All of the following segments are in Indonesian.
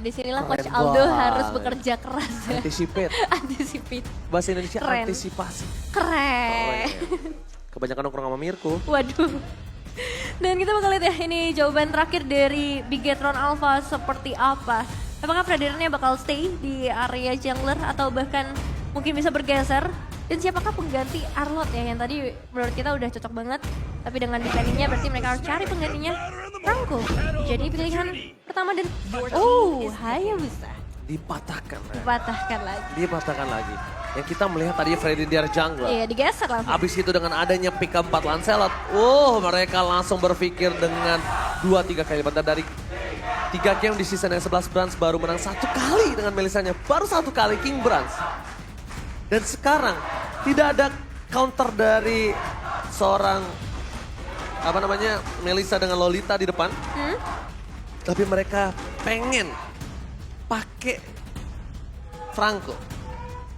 disinilah Keren Coach Aldo banget. harus bekerja keras. Anticipate. Anticipate. Bahasa Indonesia Keren. antisipasi. Keren. Kebanyakan nongkrong sama Mirko. Waduh. Dan kita bakal lihat ya ini jawaban terakhir dari Bigetron Alpha seperti apa. Apakah Predatornya bakal stay di area jungler atau bahkan mungkin bisa bergeser? Dan siapakah pengganti Arlot ya yang tadi menurut kita udah cocok banget. Tapi dengan defendingnya berarti mereka harus cari penggantinya. Franco jadi pilihan pertama dan Hayabusa Dipatahkan. dipatahkan lagi. Dipatahkan lagi. Yang kita melihat tadi Freddy Diar Jungler. Iya digeser langsung. Habis itu dengan adanya pick 4 Lancelot. Mereka langsung berpikir dengan 2-3 kali bantar dari 3 game di season yang 11 Brands baru menang 1 kali dengan Melisanya. Baru 1 kali King Brands. Dan sekarang tidak ada counter dari seorang Melisa dengan Lolita di depan. Tapi mereka pengen pakai Franco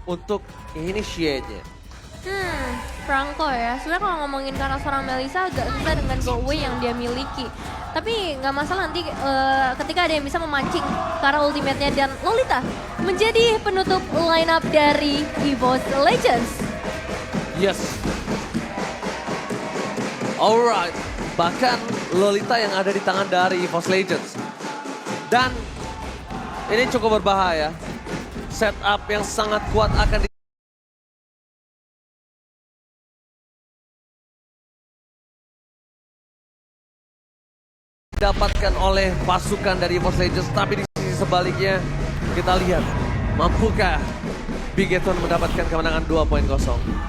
untuk initiate-nya. Franco ya. Sebenarnya kalau ngomongin karena seorang Melisa agak susah dengan go away yang dia miliki. Tapi nggak masalah nanti ketika ada yang bisa memancing karena ultimate-nya dan Lolita menjadi penutup lineup dari EVOS Legends. Yes. Alright. Bahkan Lolita yang ada di tangan dari EVOS Legends. Dan ini cukup berbahaya. Setup yang sangat kuat akan didapatkan oleh pasukan dari EVOS Legends. Tapi di sisi sebaliknya kita lihat mampukah Bigetron mendapatkan kemenangan 2.0.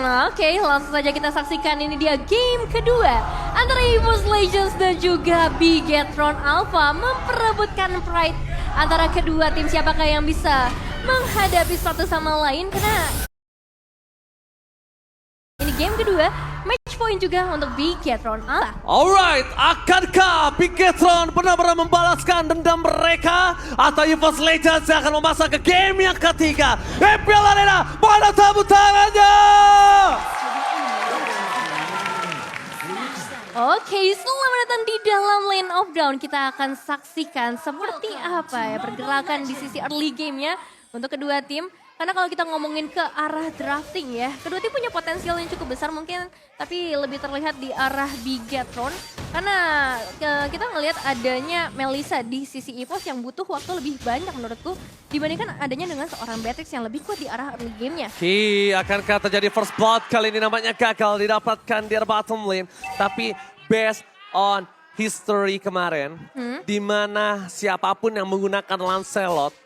Oke, langsung saja kita saksikan ini dia game kedua antara EVOS Legends dan juga Bigetron Alpha memperebutkan pride antara kedua tim. Siapakah yang bisa menghadapi satu sama lain karena ini game kedua. Match point juga untuk Bigetron Alpha. Alright, akankah Bigetron benar-benar membalaskan dendam mereka? Atau EVOS Legends yang akan memasang ke game yang ketiga? EPL Arena, mana tepuk tangannya? Oke, selamat datang di dalam Lane of Dawn. Kita akan saksikan seperti apa ya pergerakan di sisi early game-nya untuk kedua tim. Karena kalau kita ngomongin ke arah drafting ya, kedua tim punya potensial yang cukup besar mungkin, tapi lebih terlihat di arah Bigetron. Karena kita ngelihat adanya Melisa di sisi EVOS yang butuh waktu lebih banyak menurutku dibandingkan adanya dengan seorang Beatrix yang lebih kuat di arah early game-nya. Akankah terjadi first blood kali ini namanya gagal didapatkan di bottom lane. Tapi based on history kemarin, di mana siapapun yang menggunakan Lancelot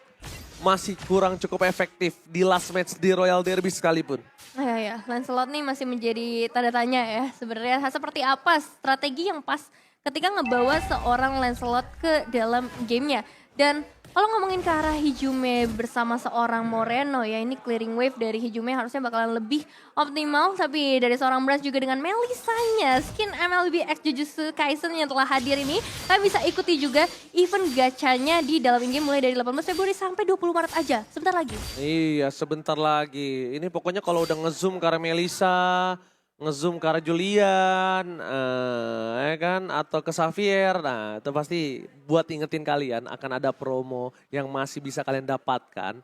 masih kurang cukup efektif di last match di Royal Derby sekalipun. Ya, Lancelot nih masih menjadi tanda tanya ya. Sebenarnya seperti apa strategi yang pas ketika ngebawa seorang Lancelot ke dalam gamenya. Dan kalau ngomongin ke arah Hijume bersama seorang Moreno ya, ini clearing wave dari Hijume harusnya bakalan lebih optimal. Tapi dari seorang Brands juga dengan Melisanya, skin MLB X Jujutsu Kaisen yang telah hadir ini, kalian bisa ikuti juga event gachanya di dalam in-game mulai dari 18 Februari sampai 20 Maret aja. Sebentar lagi. Iya, sebentar lagi. Ini pokoknya kalau udah nge-zoom ke arah Melisa, nge-zoom ke arah Julian, ya kan, atau ke Xavier, nah itu pasti buat ingetin kalian akan ada promo yang masih bisa kalian dapatkan.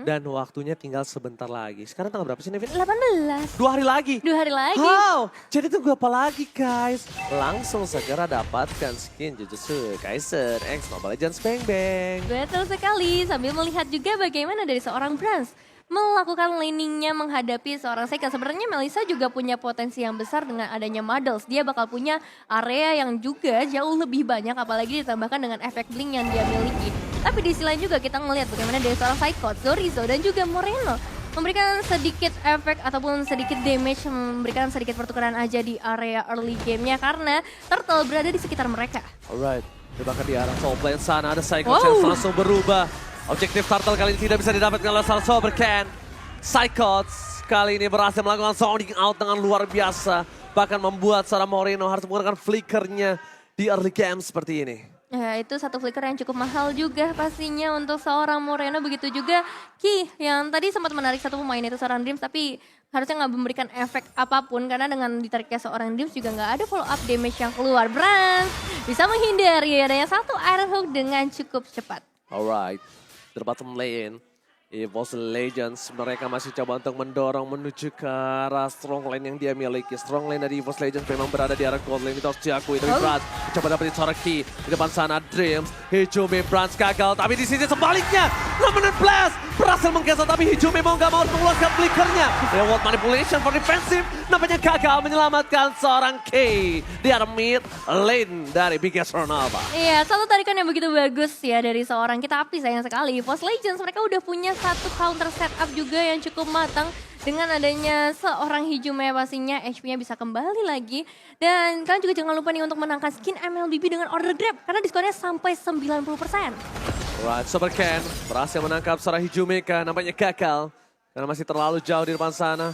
Dan waktunya tinggal sebentar lagi. Sekarang tanggal berapa sih, Nevin? 18. 2 hari lagi? 2 hari lagi. Wow, jadi tunggu apa lagi guys? Langsung segera dapatkan skin Jujutsu Kaisen X Mobile Legends Bang Bang. Betul sekali, sambil melihat juga bagaimana dari seorang Brands melakukan laningnya menghadapi seorang Seka. Sebenarnya Melisa juga punya potensi yang besar dengan adanya Models. Dia bakal punya area yang juga jauh lebih banyak, apalagi ditambahkan dengan efek blink yang dia miliki. Tapi di sisi lain juga kita ngelihat bagaimana dari seorang Psychot, Zorizo dan juga Moreno memberikan sedikit efek ataupun sedikit damage, memberikan sedikit pertukaran aja di area early game-nya karena Turtle berada di sekitar mereka. Alright, bahkan di arah top lane sana ada Psychot yang langsung berubah. Objektif Turtle kali ini tidak bisa didapatkan oleh Salso Berken. Psychot kali ini berhasil melakukan sounding out dengan luar biasa. Bahkan membuat seorang Moreno harus menggunakan flickernya di early game seperti ini. Ya, itu satu flicker yang cukup mahal juga pastinya untuk seorang Moreno. Begitu juga Ki yang tadi sempat menarik satu pemain itu seorang Dreams, tapi harusnya nggak memberikan efek apapun karena dengan ditariknya seorang Dreams juga nggak ada follow up damage yang keluar. Brands bisa menghindari adanya satu Iron Hook dengan cukup cepat. Alright, the bottom lane. EVOS Legends, mereka masih coba untuk mendorong menuju ke arah strong lane yang dia miliki. Strong lane dari EVOS Legends memang berada di arah gold lane, itu harus diakui. Dari Brans, coba dapetin seorang key. Di depan sana Dreams, Hijumi, Brans gagal. Tapi di sini sebaliknya, Lemonade Blast berhasil menggeser. Tapi Hijumi mau gak mau mengeluarkan flickernya. Reward manipulation for defensive, nampaknya gagal menyelamatkan seorang key di arah mid lane dari Biggest Ronaldo. Iya, satu tarikan yang begitu bagus ya dari seorang kita api sayang sekali. EVOS Legends mereka udah punya satu counter setup juga yang cukup matang. Dengan adanya seorang Hijumi pastinya HP-nya bisa kembali lagi. Dan kalian juga jangan lupa nih untuk menangkan skin MLBB dengan order grab. Karena diskonnya sampai 90%. Right, Super Ken berhasil menangkap seorang Hijumi kan, nampaknya gagal. Karena masih terlalu jauh di depan sana.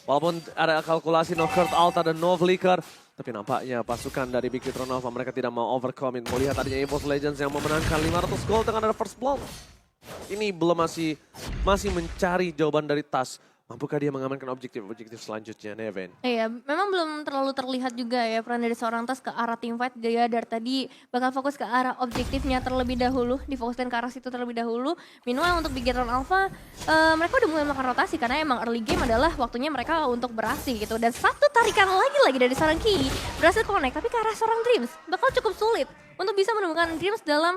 Walaupun ada kalkulasi no Kurt Alta dan no Flicker. Tapi nampaknya pasukan dari Big Hit Nova mereka tidak mau overcoming. Mau lihat adanya EVOS Legends yang memenangkan 500 gold dengan ada first blood. Ini belum masih mencari jawaban dari Tas. Mampukah dia mengamankan objektif selanjutnya, Neven? Iya, memang belum terlalu terlihat juga ya peran dari seorang Tas ke arah teamfight. Dia dari tadi bakal fokus ke arah objektifnya terlebih dahulu, difokuskan ke arah situ terlebih dahulu. Meanwhile untuk Bigetron Alpha, mereka udah mulai melakukan rotasi karena emang early game adalah waktunya mereka untuk beraksi gitu. Dan satu tarikan lagi dari seorang Ki berhasil connect, tapi ke arah seorang Dreams bakal cukup sulit untuk bisa menemukan Dreams dalam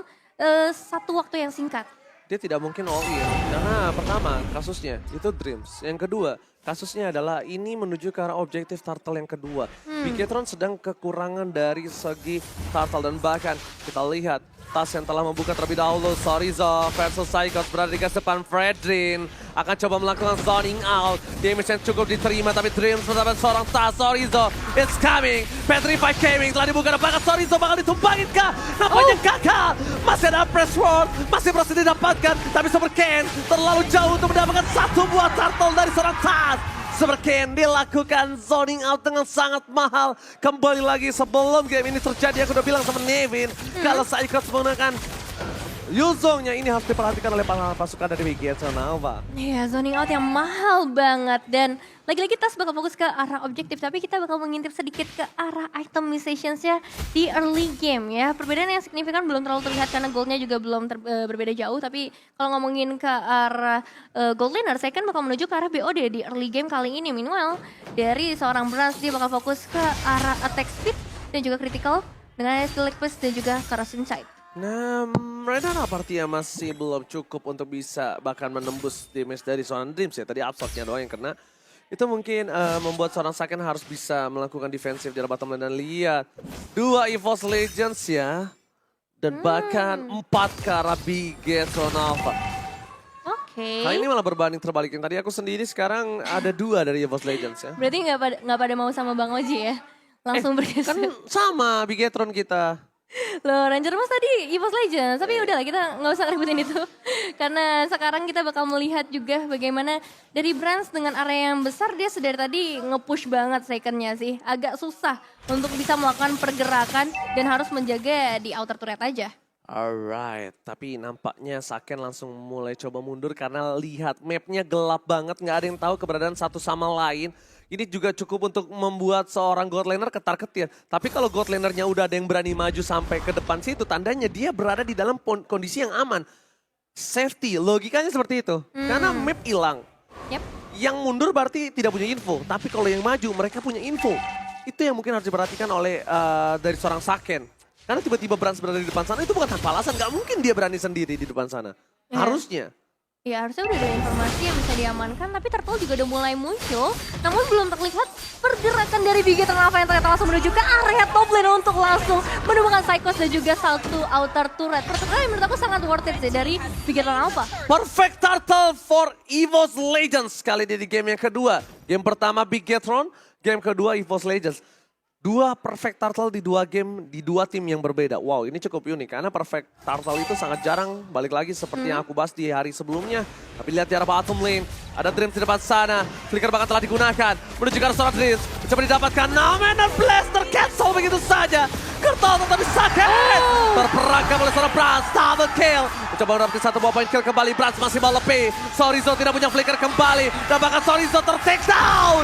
satu waktu yang singkat. Dia tidak mungkin all in, karena pertama kasusnya itu Dreams. Yang kedua kasusnya adalah ini menuju ke arah objektif turtle yang kedua. Bigetron sedang kekurangan dari segi turtle dan bahkan kita lihat Tas yang telah membuka terlebih dahulu. Sorizo versus Psychos berada di garis depan. Fredrin akan coba melakukan zoning out. Damage yang cukup diterima tapi Dreams mendapat seorang Tas. Sorizo, it's coming. Petrify Gaming telah dibuka dan bahkan Sorizo bakal ditumbangin kah? Nampaknya gagal. Masih ada press ward, masih berhasil didapatkan. Tapi Super Ken terlalu jauh untuk mendapatkan satu buah turtle dari seorang Tas. Super Ken dilakukan zoning out dengan sangat mahal. Kembali lagi sebelum game ini terjadi, aku udah bilang sama Nevin. Kalau Psychos menggunakan Yuzongnya ini harus diperhatikan oleh pasukan dari Bigetron Nova. Iya, zoning out yang mahal banget. Dan lagi-lagi Tas bakal fokus ke arah objektif. Tapi kita bakal mengintip sedikit ke arah itemizationsnya di early game ya. Perbedaan yang signifikan belum terlalu terlihat karena goldnya juga belum berbeda jauh. Tapi kalau ngomongin ke arah gold laner, saya kan bakal menuju ke arah BOD di early game kali ini. Meanwhile, dari seorang Brans dia bakal fokus ke arah attack speed dan juga critical dengan skill boost dan juga corrosion sight. Nah, Renana artinya masih belum cukup untuk bisa bahkan menembus damage dari seorang Dreams ya. Tadi absorb-nya doang yang kena. Itu mungkin membuat seorang Saken harus bisa melakukan defensif di bottom lane. Dan lihat, 2 EVOS Legends ya. Dan bahkan 4 ke arah Bigetron Nova. Oke. Kali ini malah berbanding terbalik. Yang tadi aku sendiri sekarang ada 2 dari EVOS Legends ya. Berarti nggak pada mau sama Bang Oji ya? Langsung bergeser. Kan sama Bigetron kita. Loh, Ranger Mas tadi EVOS Legends, tapi udahlah kita nggak usah ributin itu. Karena sekarang kita bakal melihat juga bagaimana dari Brans dengan area yang besar dia sedari tadi nge-push banget second-nya sih. Agak susah untuk bisa melakukan pergerakan dan harus menjaga di outer turret aja. Alright, tapi nampaknya Saken langsung mulai coba mundur karena lihat mapnya gelap banget, nggak ada yang tahu keberadaan satu sama lain. Ini juga cukup untuk membuat seorang God Laner ketar-ketir. Tapi kalau God Lanernya udah ada yang berani maju sampai ke depan situ, tandanya dia berada di dalam kondisi yang aman. Safety, logikanya seperti itu. Karena map hilang. Yep. Yang mundur berarti tidak punya info. Tapi kalau yang maju, mereka punya info. Itu yang mungkin harus diperhatikan oleh dari seorang Saken. Karena tiba-tiba Brans berada di depan sana, itu bukan tanpa alasan. Gak mungkin dia berani sendiri di depan sana. Harusnya. Ya harusnya udah ada informasi yang bisa diamankan, tapi Turtle juga udah mulai muncul. Namun belum terlihat pergerakan dari Bigetron Alpha yang ternyata langsung menuju ke area top lane untuk langsung menemukan Psychos dan juga satu outer turret. Pertukaran yang menurut aku sangat worth it sih dari Bigetron Alpha. Perfect turtle for EVOS Legends kali ini di game yang kedua. Game pertama Bigetron, game kedua EVOS Legends. 2 perfect turtle di 2 game, di 2 tim yang berbeda. Wow, ini cukup unik karena perfect turtle itu sangat jarang balik lagi seperti yang aku bahas di hari sebelumnya. Tapi lihat di arah bottom lane, ada Dreams di depan sana. Flicker bahkan telah digunakan, menuju ke arah seorang Dreams. Coba didapatkan, Nomenan Blaster cancel begitu saja. Kertal tetapi sakit. Terperangkap oleh seorang Brans, double kill. Mencoba mendapatkan 1 buah point kill kembali, Brans masih mau lebih. Sorizo tidak punya flicker kembali. Dan bahkan Sorizo ter-take down.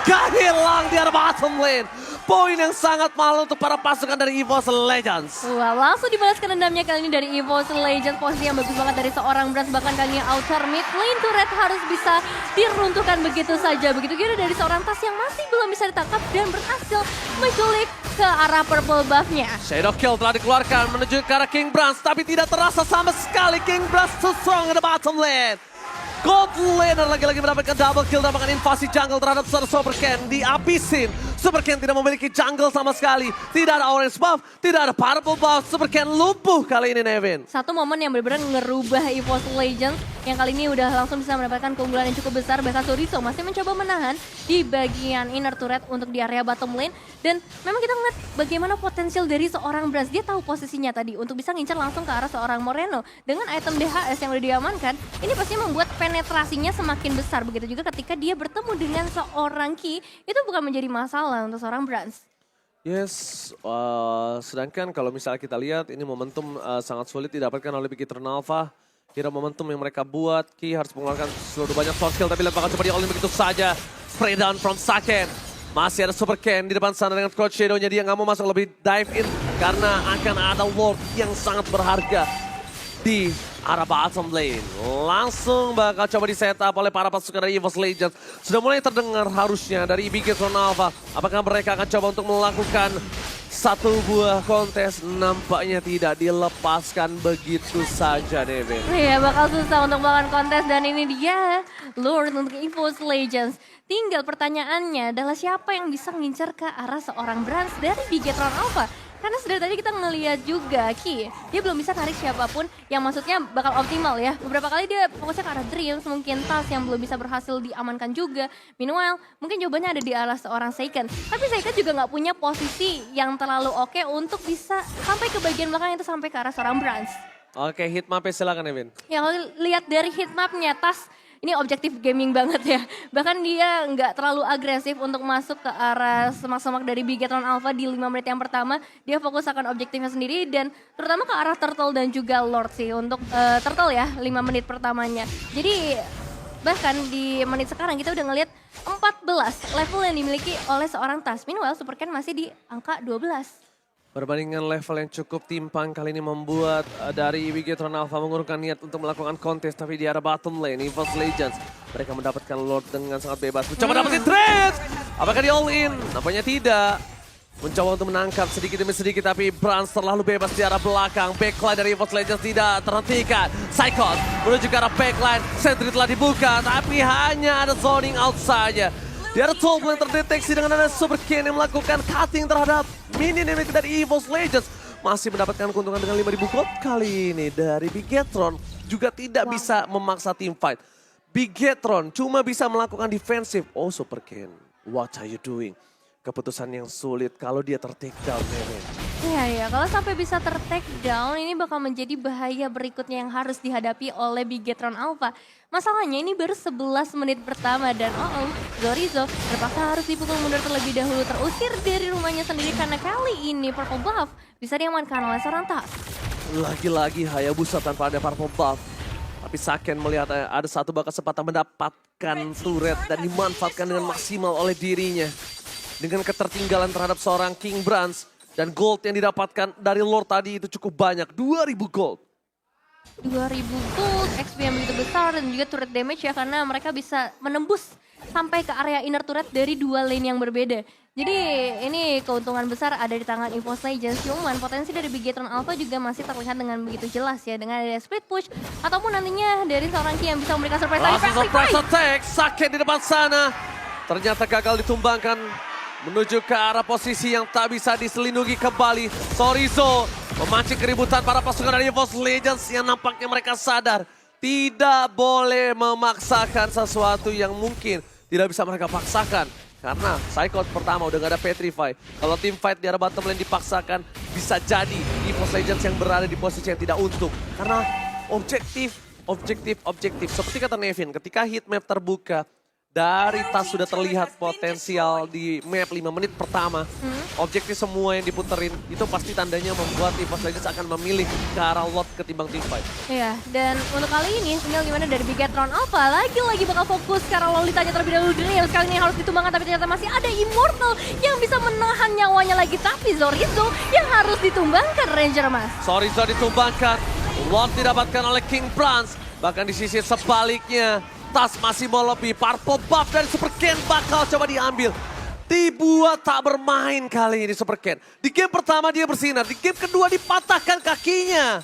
3 hilang di arah bottom lane. poin yang sangat mahal untuk para pasukan dari EVOS Legends. Wah, langsung dibalaskan dendamnya kali ini dari EVOS Legends. Posisi yang bagus banget dari seorang Brass. Bahkan kali ini outer mid lane turret harus bisa diruntuhkan begitu saja. Begitu juga dari seorang Tas yang masih belum bisa ditangkap dan berhasil menculik ke arah purple buff-nya. Shadow Kill telah dikeluarkan menuju ke arah King Brans, tapi tidak terasa sama sekali. King Brans too strong in the bottom lane. Gold Laner lagi-lagi mendapatkan double kill, mendapatkan invasi jungle terhadap Super Ken. Dihabisin. Super Ken tidak memiliki jungle sama sekali. Tidak ada orange buff, tidak ada purple buff. Super Ken lumpuh kali ini, Nevin. Satu momen yang benar-benar ngerubah EVOS Legends yang kali ini udah langsung bisa mendapatkan keunggulan yang cukup besar. Bahkan Soriso masih mencoba menahan di bagian inner turret untuk di area bottom lane. Dan memang kita ngeliat bagaimana potensial dari seorang Brass. Dia tahu posisinya tadi untuk bisa ngincar langsung ke arah seorang Moreno. Dengan item DHS yang udah diamankan, ini pasti membuat penetrasinya semakin besar. Begitu juga ketika dia bertemu dengan seorang Ki, itu bukan menjadi masalah untuk seorang Brass. Yes, sedangkan kalau misalnya kita lihat ini momentum sangat sulit didapatkan oleh Big Eternal Alpha. Kira momentum yang mereka buat, Ki harus mengeluarkan seluruh banyak source skill, tapi lihat bakal coba di-all-in begitu saja. Spray down from Saken. Masih ada Super Ken di depan sana dengan Cloud Shadow-nya, dia nggak mau masuk lebih dive in karena akan ada Lord yang sangat berharga di arah bottom lane. Langsung bakal coba di setup oleh para pasukan dari EVOS Legends. Sudah mulai terdengar harusnya dari Big Eternal Alpha. Apakah mereka akan coba untuk melakukan satu buah kontes? Nampaknya tidak dilepaskan begitu saja, Devin. Iya, bakal susah untuk melakukan kontes dan ini dia Lord untuk EVOS Legends. Tinggal pertanyaannya adalah siapa yang bisa ngincar ke arah seorang Brans dari Bigetron Alpha. Karena sudah tadi kita ngeliat juga Ki, dia belum bisa tarik siapapun yang maksudnya bakal optimal ya. Beberapa kali dia fokusnya ke arah Dreams, mungkin Tas yang belum bisa berhasil diamankan juga. Meanwhile, mungkin jawabannya ada di arah seorang Seiken. Tapi Seiken juga nggak punya posisi yang terlalu oke untuk bisa sampai ke bagian belakang itu sampai ke arah seorang Brans. Oke, hitmapnya silakan, Evin. Ya kalau lihat dari hitmapnya Tas, ini objektif gaming banget ya. Bahkan dia nggak terlalu agresif untuk masuk ke arah semak-semak dari Bigetron Alpha di 5 menit yang pertama. Dia fokus akan objektifnya sendiri dan terutama ke arah Turtle dan juga Lord sih. Untuk Turtle ya 5 menit pertamanya. Jadi bahkan di menit sekarang kita udah ngelihat 14 level yang dimiliki oleh seorang Tas. Meanwhile Super Ken masih di angka 12. Perbandingan level yang cukup timpang kali ini membuat dari Bigetron Alpha mengurungkan niat untuk melakukan kontes, tapi di arah bottom lane EVOS Legends mereka mendapatkan Lord dengan sangat bebas. Mencoba dapetin trade, apakah di all in? Nampaknya tidak. Mencoba untuk menangkap sedikit demi sedikit, tapi Brans terlalu bebas di arah belakang. Backline dari EVOS Legends tidak terhentikan. Psychon menuju ke arah backline, sentry telah dibuka, tapi hanya ada zoning out saja. Di arah top yang terdeteksi dengan ada Super Ken yang melakukan cutting terhadap minion dari EVOS Legends. Masih mendapatkan keuntungan dengan 5.000 gold kali ini dari Bigetron. Juga tidak bisa memaksa team fight. Bigetron cuma bisa melakukan defensif. Oh Super Ken, what are you doing? Keputusan yang sulit kalau dia ter-take down, Nenek. Iya, kalau sampai bisa ter-take down ini bakal menjadi bahaya berikutnya yang harus dihadapi oleh Bigetron Alpha. Masalahnya ini baru 11 menit pertama dan Zorizo terpaksa harus dipukul mundur terlebih dahulu, terusir dari rumahnya sendiri karena kali ini Purple Buff bisa diamankan oleh seorang Tas. Lagi-lagi Hayabusa tanpa ada Purple Buff. Tapi Saken melihat ada satu kesempatan mendapatkan turret dan dimanfaatkan dengan maksimal oleh dirinya. Dengan ketertinggalan terhadap seorang King Brans dan gold yang didapatkan dari Lord tadi itu cukup banyak, 2.000 gold. 2.000 gold, XP yang begitu besar dan juga turret damage ya karena mereka bisa menembus sampai ke area inner turret dari dua lane yang berbeda. Jadi ini keuntungan besar ada di tangan EVOS Legends. Cuman potensi dari Bigetron Alpha juga masih terlihat dengan begitu jelas ya. Dengan ada split push ataupun nantinya dari seorang Ki yang bisa memberikan surprise. Langsung surprise attack, Saken di depan sana. Ternyata gagal ditumbangkan. Menuju ke arah posisi yang tak bisa diselindungi kembali. Sorizo memancing keributan para pasukan dari EVOS Legends yang nampaknya mereka sadar. Tidak boleh memaksakan sesuatu yang mungkin tidak bisa mereka paksakan. Karena Psychon pertama udah gak ada Petrify. Kalau team fight di arah bottom lane dipaksakan, bisa jadi EVOS Legends yang berada di posisi yang tidak untung. Karena objektif. Seperti kata Nevin, ketika heatmap terbuka, Dari Tas sudah terlihat potensial di map 5 menit pertama. Objektif semua yang diputerin itu pasti tandanya membuat EVOS Legends akan memilih ke arah lot ketimbang Teamfight. Iya, dan untuk kali ini tinggal gimana dari Bigetron Alpha lagi bagal fokus karena Lolitanya terlebih dahulu Daniel sekali ini harus ditumbangkan tapi ternyata masih ada Immortal yang bisa menahan nyawanya lagi tapi Zorizo yang harus ditumbangkan Ranger Mas. Zorizo ditumbangkan, lot didapatkan oleh King Prance, bahkan di sisi sebaliknya Tas masih mau lebih, Purple Buff dari Super Ken bakal coba diambil. Dibuat tak bermain kali ini Super Ken. Di game pertama dia bersinar, di game kedua dipatahkan kakinya.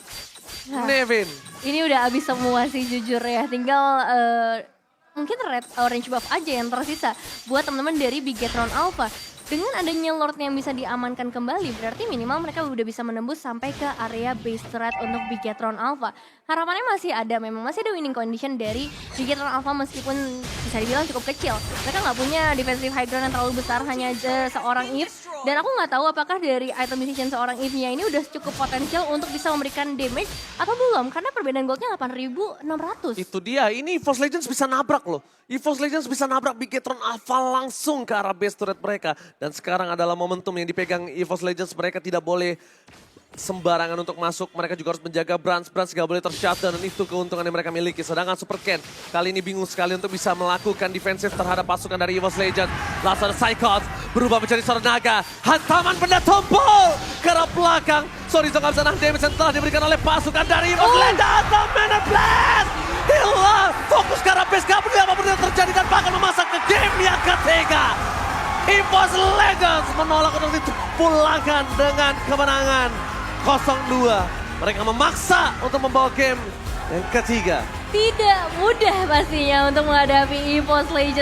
Nah, Nevin. ini udah abis semua sih jujur ya, tinggal mungkin red orange buff aja yang tersisa buat teman-teman dari Bigetron Alpha. Dengan adanya Lord yang bisa diamankan kembali, berarti minimal mereka udah bisa menembus sampai ke area base threat untuk Bigetron Alpha. Harapannya masih ada, memang masih ada winning condition dari Bigetron Alpha meskipun bisa dibilang cukup kecil. Mereka nggak punya defensive high ground yang terlalu besar, hanya seorang Eve. Dan aku nggak tahu apakah dari item decision seorang Eve-nya ini udah cukup potensial untuk bisa memberikan damage atau belum. Karena perbedaan goldnya 8.600. Itu dia, ini EVOS Legends bisa nabrak loh. EVOS Legends bisa nabrak Bigetron Alpha langsung ke arah base turret mereka. Dan sekarang adalah momentum yang dipegang EVOS Legends. Mereka tidak boleh sembarangan untuk masuk. Mereka juga harus menjaga Brans gak boleh tershutdown. Dan itu keuntungan yang mereka miliki. Sedangkan Super Ken kali ini bingung sekali untuk bisa melakukan defensif terhadap pasukan dari EVOS Legends. Langsung ada Psychos berubah menjadi seorang naga. Hantaman benda tumpul ke arah belakang. Zorizo gak bisa nahan damage yang telah diberikan oleh pasukan dari EVOS Legends. The Mana Blast hilang. Fokus ke arah base, gak peduli apapun yang terjadi dan bahkan memasak ke game yang ketiga. EVOS Legends menolak untuk dipulangkan dengan kemenangan 0-2. Mereka memaksa untuk membawa game yang ketiga. Tidak mudah pastinya untuk menghadapi EVOS Legends.